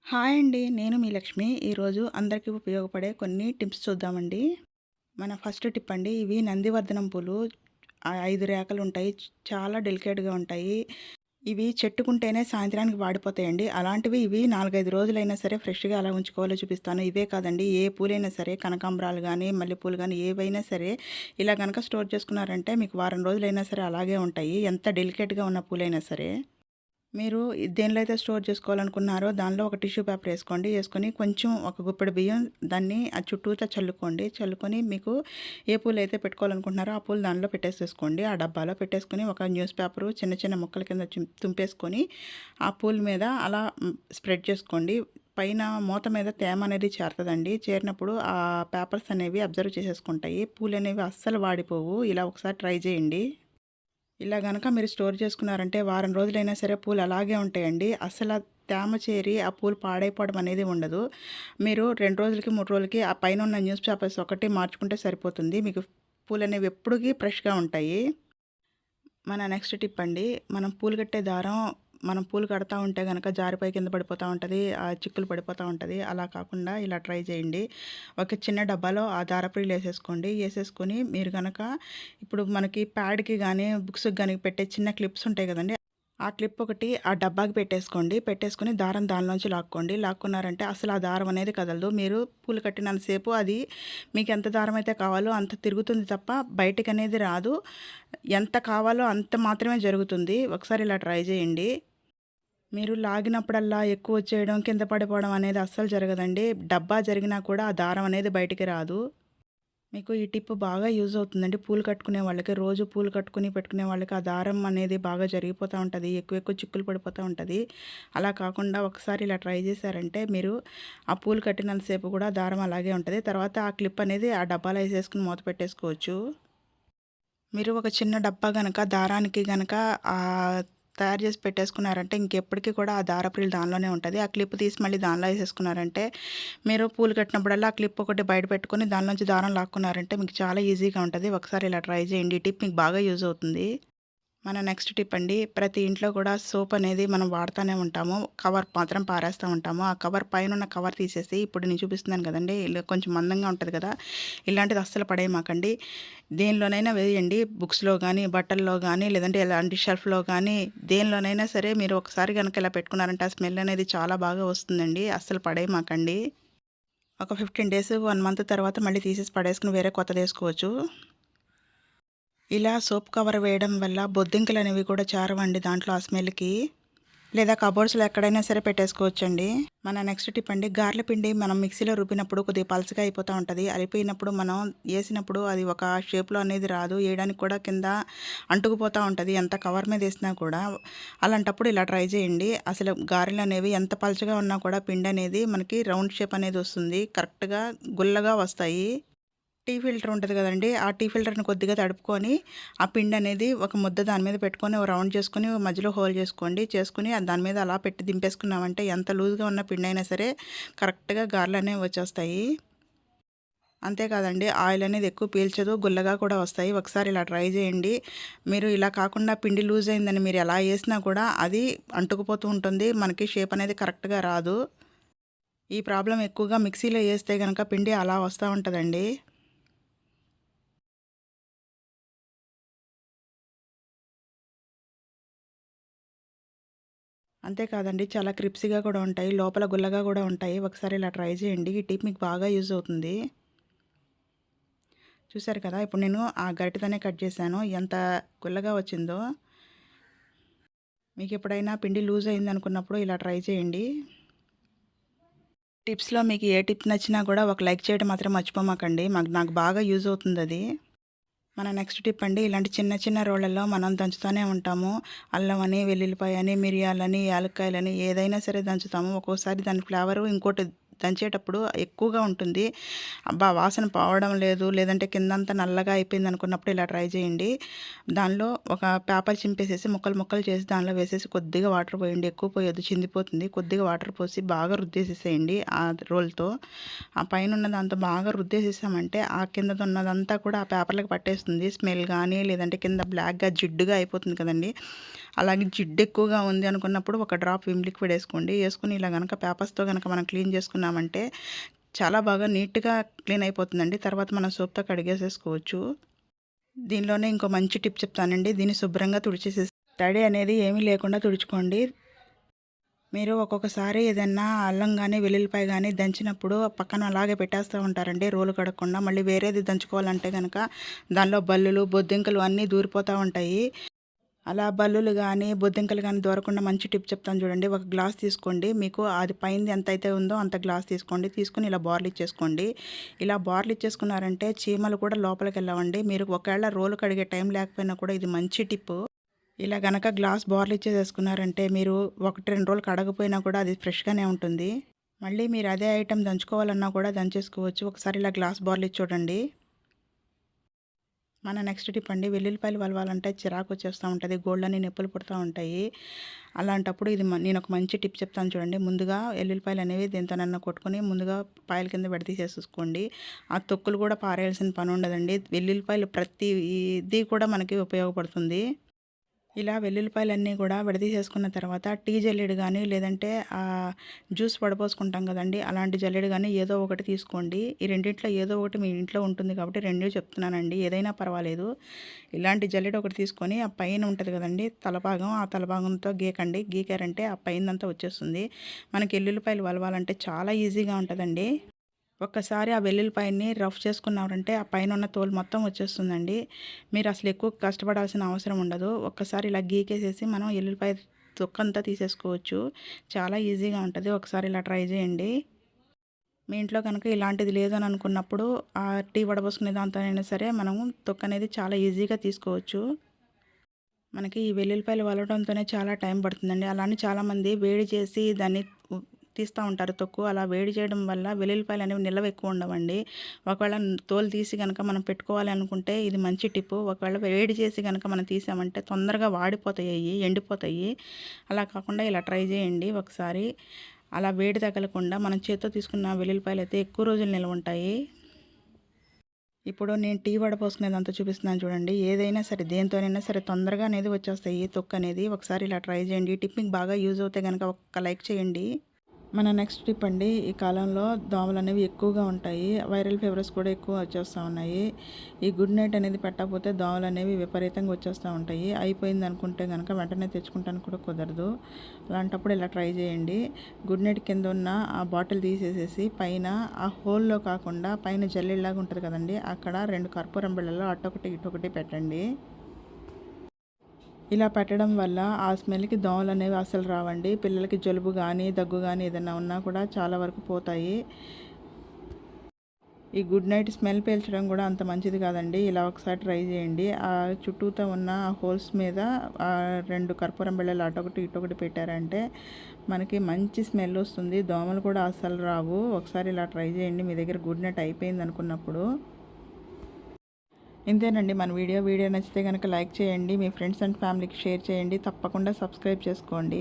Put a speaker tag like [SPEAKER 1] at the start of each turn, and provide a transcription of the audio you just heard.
[SPEAKER 1] Hi అండి. నేను మీ లక్ష్మి. ఈరోజు అందరికీ ఉపయోగపడే కొన్ని టిప్స్ చూద్దామండి. మన ఫస్ట్ టిప్ అండి. ఇవి నందివర్ధనం పూలు 5 రేకలుంటాయి. చాలా డెలికేట్‌గా ఉంటాయి. ఇవి చెట్టుకుంటేనే సాయంత్రానికి వాడిపోతాయండి. అలాంటివి ఇవి 4, 5 రోజులైనా సరే ఫ్రెష్‌గా ఎలా ఉంచుకోవాలో చూపిస్తాను. ఇవే కాదండి, ఏ పూలైనా సరే కనకాంబరాలు గానీ, మల్లెపూలు గానీ ఏవైనా సరే ఇలా గనక స్టోర్ చేసుకున్నారంటే మీకు వారం రోజులైనా సరే అలాగే ఉంటాయి. ఎంత డెలికేట్‌గా ఉన్న పూలైనా సరే. మీరు దేనిలో అయితే స్టోర్ చేసుకోవాలనుకున్నారో దానిలో ఒక టిష్యూ పేపర్ ఏసుకోండి. ఏసుకొని కొంచెం ఒక గుప్పెడు బియ్యం దాన్ని చుట్టూతా చల్లుకోండి. చల్లుకొని మీకు ఏ పూలైతే పెట్టుకోవాలనుకుంటున్నారో ఆ పూలు దానిలో పెట్టేసేసుకోండి. ఆ డబ్బాలో పెట్టేసుకొని ఒక న్యూస్ పేపరు చిన్న చిన్న ముక్కల కింద తుంపేసుకొని ఆ పూల మీద అలా స్ప్రెడ్ చేసుకోండి. పైన మూత మీద తేమ అనేది చేరతదండి. చేరినప్పుడు ఆ పేపర్స్ అనేవి అబ్జర్వ్ చేసేసుకుంటాయి. పూలనేవి అస్సలు వాడిపోవు. ఇలా ఒకసారి ట్రై చేయండి. ఇలా గనక మీరు స్టోర్ చేసుకున్నారంటే వారం రోజులైనా సరే పూలు అలాగే ఉంటాయండి. అస్సల తేమ చేరి ఆ పూలు పాడైపోవడం అనేది ఉండదు. మీరు 2 రోజులకి, 3 రోజులకి ఆ పైనున్న న్యూస్ పేపర్స్ ఒకటి మార్చుకుంటే సరిపోతుంది. మీకు పూలనేవి ఎప్పుడుకి ఫ్రెష్‌గా ఉంటాయి. మన నెక్స్ట్ టిప్ అండి. మనం పూలు కడతా ఉంటే గనక జారిపోయి కింద పడిపోతా ఉంటది. చిక్కులు పడిపోతా ఉంటది. అలా కాకుండా ఇలా ట్రై చేయండి. ఒక చిన్న డబ్బాలో ఆ దారపు రీలేసేసుకోండి. ఏసేసుకొని మీరు గనక ఇప్పుడు మనకి ప్యాడ్‌కి గానీ, బుక్స్‌కి గానీ పెట్టే చిన్న క్లిప్స్ ఉంటాయి గదండీ! ఆ క్లిప్ ఒకటి ఆ డబ్బాకి పెట్టేసుకోండి. పెట్టేసుకొని దారం దానిలోంచి లాక్కోండి. లాక్కున్నారంటే అసలు ఆ దారం అనేది కదలదు. మీరు పూలు కట్టినంత సేపు అది మీకెంత దారం అయితే కావాలో అంత తిరుగుతుంది తప్ప బయటికనేది రాదు. ఎంత కావాలో అంత మాత్రమే జరుగుతుంది. ఒకసారి ఇలా ట్రై చేయండి. మీరు లాగినప్పుడల్లా ఎక్కువొచ్చేయడం, కింద పడిపోవడం అనేది అస్సలు జరగదండి. డబ్బా జరిగినా కూడా ఆ దారం అనేది బయటికి రాదు. మీకు ఈ టిప్ బాగా యూజ్ అవుతుందండి. పూలు కట్టుకునే వాళ్ళకి, రోజు పూలు కట్టుకుని పెట్టుకునే వాళ్ళకి ఆ దారం అనేది బాగా జరిగిపోతా ఉంటది. ఎక్కువ ఎక్కువ చిక్కులు పడిపోతా ఉంటది. అలా కాకుండా ఒకసారి ఇలా ట్రై చేశారంటే మీరు ఆ పూలు కట్టినంత సేపు కూడా దారం అలాగే ఉంటది. తర్వాత ఆ క్లిప్ అనేది ఆ డబ్బాలో ఏసేసుకొని మూత పెట్టేసుకోవచ్చు. మీరు ఒక చిన్న డబ్బా గనక దారానికి గనక తయారు చేసి పెట్టేసుకున్నారంటే ఇంకెప్పటికి కూడా ఆ దారపు రీలు దానిలోనే ఉంటది. ఆ క్లిప్ తీసి మళ్ళీ దానిలో ఏసేసుకున్నారంటే మీరు పూలు కట్టినప్పుడల్లా ఆ క్లిప్ ఒకటి బయట పెట్టుకొని దానిలోంచి దారం లాక్కున్నారంటే మీకు చాలా ఈజీగా ఉంటది. ఒకసారి ఇలా ట్రై చేయండి. ఈ టిప్ మీకు బాగా యూజ్ అవుతుంది. మన నెక్స్ట్ టిప్ అండి. ప్రతి ఇంట్లో కూడా సోప్ అనేది మనం వాడుతానే ఉంటాము. కవర్ మాత్రం పారేస్తూ ఉంటాము. ఆ కవర్ పైనున్న కవర్ తీసేసి ఇప్పుడు నేను చూపిస్తున్నాను కదండీ! ఇలా కొంచెం మందంగా ఉంటది కదా! ఇలాంటిది అస్సలు పడేయమాకండి. దేనిలోనైనా వేయండి. బుక్స్‌లో గానీ, బట్టల్లో గానీ, లేదంటే ఎలాంటి షెల్ఫ్‌లో గానీ, దేనిలోనైనా సరే మీరు ఒకసారి గనక ఇలా పెట్టుకున్నారంటే ఆ స్మెల్ అనేది చాలా బాగా వస్తుందండి. అస్సలు పడేయమాకండి. ఒక 15 డేస్, 1 మంత్ తర్వాత మళ్ళీ తీసేసి పడేసుకొని వేరే కొత్తదేసుకోవచ్చు. ఇలా సోప్ కవర్ వేయడం వల్ల బొద్దింకలనేవి కూడా చేరవండి దాంట్లో ఆ స్మెల్‌కి. లేదా కబోర్డ్స్‌లో ఎక్కడైనా సరే పెట్టేసుకోవచ్చండి. మన నెక్స్ట్ టిప్ అండి. గారెల పిండి మనం మిక్సీలో రుబ్బినప్పుడు కొద్దిగా పలచగా అయిపోతా ఉంటది. అయిపోయినప్పుడు మనం ఏసినప్పుడు అది ఒక షేప్‌లో అనేది రాదు. ఏయడానికి కూడా కింద అంటుకుపోతా ఉంటది. ఎంత కవర్ మీద ఏసినా కూడా. అలాంటప్పుడు ఇలా ట్రై చేయండి. అసలు గారెలనేవి ఎంత పలచగా ఉన్నా కూడా పిండనేది మనకి రౌండ్ షేప్ అనేది వస్తుంది. కరెక్ట్‌గా గుల్లగా వస్తాయి. టీ ఫిల్టర్ ఉంటది గదండీ! ఆ టీ ఫిల్టర్‌ని కొద్దిగా తడుపుకొని, ఆ పిండనేది ఒక ముద్ద దాని మీద పెట్టుకొని, ఓ రౌండ్ చేసుకొని, మధ్యలో హోల్ చేసుకోండి. చేసుకొని దాని మీద అలా పెట్టి దింపేసుకున్నామంటే ఎంత లూజ్‌గా ఉన్న పిండైనా సరే కరెక్ట్‌గా గారెలనేవి వచ్చేస్తాయి. అంతే కాదండి, ఆయిల్ అనేది ఎక్కువ పీల్చదు. గుల్లగా కూడా వస్తాయి. ఒకసారి ఇలా ట్రై చేయండి. మీరు ఇలా కాకుండా పిండి లూజ్ అయిందని మీరు ఎలా ఏసినా కూడా అది అంటుకుపోతూ ఉంటుంది. మనకి షేప్ అనేది కరెక్ట్‌గా రాదు. ఈ ప్రాబ్లమ్ ఎక్కువగా మిక్సీలో ఏస్తే గనక పిండి అలా వస్తా ఉంటదండి. అంతే కాదండి, చాలా క్రిప్సీగా కూడా ఉంటాయి. లోపల గుల్లగా కూడా ఉంటాయి. ఒకసారి ఇలా ట్రై చేయండి. ఈ టిప్ మీకు బాగా యూజ్ అవుతుంది. చూసారు కదా! ఇప్పుడు నేను ఆ గరిటెతోనే కట్ చేశాను. ఎంత గుల్లగా వచ్చిందో. మీకెప్పుడైనా పిండి లూజ్ అయిందనుకున్నప్పుడు ఇలా ట్రై చేయండి. టిప్స్‌లో మీకు ఏ టిప్ నచ్చినా కూడా ఒక లైక్ చేయడం మాత్రం మర్చిపోమాకండి. నాకు బాగా యూజ్ అవుతుందది. మన నెక్స్ట్ టిప్ అండి. ఇలాంటి చిన్న చిన్న రోళ్ళల్లో మనం దంచుతానే ఉంటాము. అల్లం అని, వెల్లుల్లిపాయ అని, మిరియాలని, యాలక్కాయలని ఏదైనా సరే దంచుతాము. ఒక్కోసారి దాని ఫ్లేవరు ఇంకోటి దంచేటప్పుడు ఎక్కువగా ఉంటుంది. అబ్బా! వాసన పోవడం లేదు, లేదంటే కిందంతా నల్లగా అయిపోయింది అనుకున్నప్పుడు ఇలా ట్రై చేయండి. దానిలో ఒక పేపర్ చింపేసేసి ముక్కలు ముక్కలు చేసి దానిలో వేసేసి కొద్దిగా వాటర్ పోయండి. ఎక్కువ పోయొద్దు, చిందిపోతుంది. కొద్దిగా వాటర్ పోసి బాగా రుద్దేసేసేయండి ఆ రోల్‌తో. ఆ పైనున్న దాంతో బాగా రుద్దేసేసామంటే ఆ కిందదున్నదంతా కూడా ఆ పేపర్‌లకి పట్టేస్తుంది. స్మెల్ గానీ, లేదంటే కింద బ్లాక్‌గా జిడ్డుగా అయిపోతుంది కదండీ! అలాగే జిడ్డు ఎక్కువగా ఉంది అనుకున్నప్పుడు ఒక డ్రాప్ విమ్ లిక్విడ్ ఏసుకోండి. ఏసుకొని ఇలా గనక పేపర్స్‌తో గనక మనం క్లీన్ చేసుకున్నామంటే చాలా బాగా నీట్‌గా క్లీన్ అయిపోతుందండి. తర్వాత మనం సోప్‌తో కడిగేసేసుకోవచ్చు. దీనిలోనే ఇంకో మంచి టిప్ చెప్తానండి. దీన్ని శుభ్రంగా తుడిచేసేసి తడి అనేది ఏమీ లేకుండా తుడుచుకోండి. మీరు ఒక్కొక్కసారి ఏదన్నా అల్లం గానీ, వెల్లుల్లిపాయ గానీ దంచినప్పుడు పక్కన అలాగే పెట్టేస్తూ ఉంటారండి రోలు కడగకుండా. మళ్ళీ వేరేది దంచుకోవాలంటే గనక దానిలో బల్లులు, బొద్దింకలు అన్నీ దూరిపోతా ఉంటాయి. అలా బల్లులు గానీ, బొద్దింకలు గానీ దూరకుండా మంచి టిప్ చెప్తాను చూడండి. ఒక గ్లాస్ తీసుకోండి. మీకు అది పైనది ఎంతైతే ఉందో అంత గ్లాస్ తీసుకోండి. తీసుకొని ఇలా బోర్లిచ్చేసుకోండి. ఇలా బోర్లిచ్చేసుకున్నారంటే చీమలు కూడా లోపలికెళ్ళవండి. మీరు ఒకవేళ రోలు కడిగే టైం లేకపోయినా కూడా ఇది మంచి టిప్పు. ఇలా గనక గ్లాస్ బోర్లిచ్చేసేసుకున్నారంటే మీరు 1, 2 రోజులు కడగపోయినా కూడా అది ఫ్రెష్‌గానే ఉంటుంది. మళ్ళీ మీరు అదే ఐటెమ్ దంచుకోవాలన్నా కూడా దంచేసుకోవచ్చు. ఒకసారి ఇలా గ్లాస్ బోర్లిచ్చి చూడండి. మన నెక్స్ట్ టిప్ అండి. వెల్లుల్లిపాయలు వలవాలంటే చిరాకొచ్చేస్తా ఉంటది. గోళ్ళన్నీ నొప్పులు పుడతా ఉంటాయి. అలాంటప్పుడు ఇది నేనొక మంచి టిప్ చెప్తాను చూడండి. ముందుగా ఎల్లుల్లిపాయలనేవి దేనితోనన్నా కొట్టుకొని ముందుగా పాయల కింద విడదీసేసుకోండి. ఆ తొక్కులు కూడా పారేయాల్సిన పనుండదండి. వెల్లుల్లిపాయలు ప్రతి ఇది కూడా మనకి ఉపయోగపడుతుంది. ఇలా వెల్లుల్లిపాయలన్నీ కూడా విడదీసేసుకున్న తర్వాత టీ జల్లెడ గానీ, లేదంటే జ్యూస్ వడపోసుకుంటాం కదండీ! అలాంటి జల్లెడ గానీ ఏదో ఒకటి తీసుకోండి. ఈ రెండిట్లో ఏదో ఒకటి మీ ఇంట్లో ఉంటుంది కాబట్టి 2 చెప్తున్నానండి. ఏదైనా పర్వాలేదు. ఇలాంటి జల్లెడ ఒకటి తీసుకొని ఆ పైన ఉంటది కదండీ! తలభాగం, ఆ తలభాగంతో గీకండి. గీకారంటే ఆ పైనదంతా వచ్చేస్తుంది. మనకి ఎల్లుల్లిపాయలు వలవాలంటే చాలా ఈజీగా ఉంటదండి. ఒక్కసారి ఆ వెల్లుల్లిపాయని రఫ్ చేసుకున్నారంటే ఆ పైనున్న తోలు మొత్తం వచ్చేస్తుందండి. మీరసలు ఎక్కువ కష్టపడాల్సిన అవసరం ఉండదు. ఒక్కసారి ఇలా గీకేసేసి మనం ఎల్లుల్లిపాయ తొక్కంతా తీసేసుకోవచ్చు. చాలా ఈజీగా ఉంటది. ఒకసారి ఇలా ట్రై చేయండి. మీ ఇంట్లో కనుక ఇలాంటిది లేదు అని అనుకున్నప్పుడు టీ వడపోసుకునే దాంతోనైనా సరే మనము తొక్కనేది చాలా ఈజీగా తీసుకోవచ్చు. మనకి ఈ వెల్లుల్లిపాయలు వలవడంతోనే చాలా టైం పడుతుందండి. అలానే చాలామంది వేడి చేసి దాన్ని ఉ తీస్తా ఉంటారు తొక్కు. అలా వేడి చేయడం వల్ల వెల్లుల్లిపాయలనేవి నిల్వ ఎక్కువ ఉండవండి. ఒకవేళ తోలు తీసి గనక మనం పెట్టుకోవాలి అనుకుంటే ఇది మంచి టిప్పు. ఒకవేళ వేడి చేసి గనక మనం తీసామంటే తొందరగా వాడిపోతాయి అయ్యి, ఎండిపోతాయి. అలా కాకుండా ఇలా ట్రై చేయండి ఒకసారి. అలా వేడి తగలకుండా మనం చేత్తో తీసుకున్న వెల్లుల్లిపాయలైతే ఎక్కువ రోజులు నిల్వుంటాయి. ఇప్పుడు నేను టీ వడపోసుకునేదంతా చూపిస్తున్నాను చూడండి. ఏదైనా సరే దేనితోనైనా సరే తొందరగా అనేది వచ్చేస్తాయి తొక్కనేది. ఒకసారి ఇలా ట్రై చేయండి. ఈ టిప్ మీకు బాగా యూజ్ అవుతే గనక ఒక్క లైక్ చేయండి. మన నెక్స్ట్ టిప్ అండి. ఈ కాలంలో దోమలనేవి ఎక్కువగా ఉంటాయి. వైరల్ ఫీవర్స్ కూడా ఎక్కువ వచ్చేస్తా ఉన్నాయి. ఈ గుడ్ నైట్ అనేది పెట్టకపోతే దోమలనేవి విపరీతంగా వచ్చేస్తా ఉంటాయి. అయిపోయిందనుకుంటే గనక వెంటనే తెచ్చుకుంటానికి కూడా కుదరదు. అలాంటప్పుడు ఇలా ట్రై చేయండి. గుడ్ నైట్ కింద ఉన్న ఆ బాటిల్ తీసేసేసి పైన ఆ హోల్‌లో కాకుండా పైన జల్లెడలాగా ఉంటది కదండీ! అక్కడ 2 కర్పూరం బిళ్ళలు అటొకటి ఇటొకటి పెట్టండి. ఇలా పెట్టడం వల్ల ఆ స్మెల్‌కి దోమలనేవి అస్సలు రావండి. పిల్లలకి జలుబు గానీ, దగ్గు గానీ ఏదన్నా ఉన్నా కూడా చాలా వరకు పోతాయి. ఈ గుడ్ నైట్ స్మెల్ పీల్చడం కూడా అంత మంచిది కాదండి. ఇలా ఒకసారి ట్రై చేయండి. ఆ చుట్టూతా ఉన్న హోల్స్ మీద 2 కర్పూరం బిళ్ళలు అటొకటి ఇటొకటి పెట్టారంటే మనకి మంచి స్మెల్ వస్తుంది. దోమలు కూడా అస్సలు రావు. ఒకసారి ఇలా ట్రై చేయండి మీ దగ్గర గుడ్ నైట్ అయిపోయింది అనుకున్నప్పుడు. ఇంతేనండి మన వీడియో. వీడియో నచ్చితే కనుక లైక్ చేయండి. మీ ఫ్రెండ్స్ అండ్ ఫ్యామిలీకి షేర్ చేయండి. తప్పకుండా సబ్స్క్రైబ్ చేసుకోండి.